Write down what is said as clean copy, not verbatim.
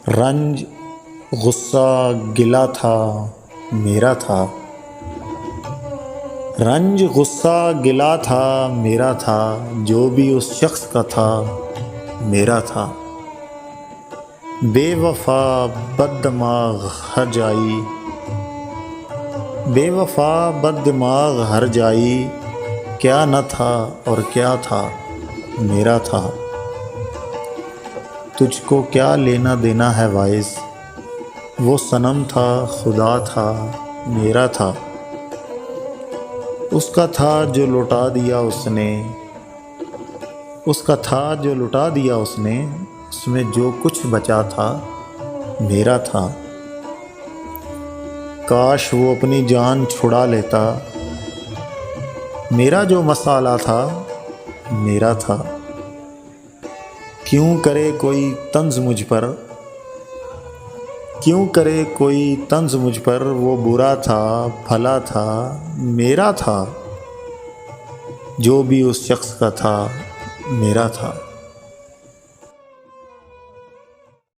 رنج غصہ گلہ تھا میرا تھا، رنج غصہ گلہ تھا میرا تھا، جو بھی اس شخص کا تھا میرا تھا۔ بے وفا بد دماغ ہر جائی، بے وفا بد دماغ ہر جائی، کیا نہ تھا اور کیا تھا میرا تھا۔ تجھ کو کیا لینا دینا ہے واعظ، وہ صنم تھا خدا تھا میرا تھا۔ اس کا تھا جو لوٹا دیا اس نے، اس کا تھا جو لٹا دیا اس نے، اس میں جو کچھ بچا تھا میرا تھا۔ کاش وہ اپنی جان چھڑا لیتا، میرا جو مسئلہ تھا میرا تھا۔ کیوں کرے کوئی طنز مجھ پر، کیوں کرے کوئی طنز مجھ پر، وہ برا تھا بھلا تھا میرا تھا، جو بھی اس شخص کا تھا میرا تھا۔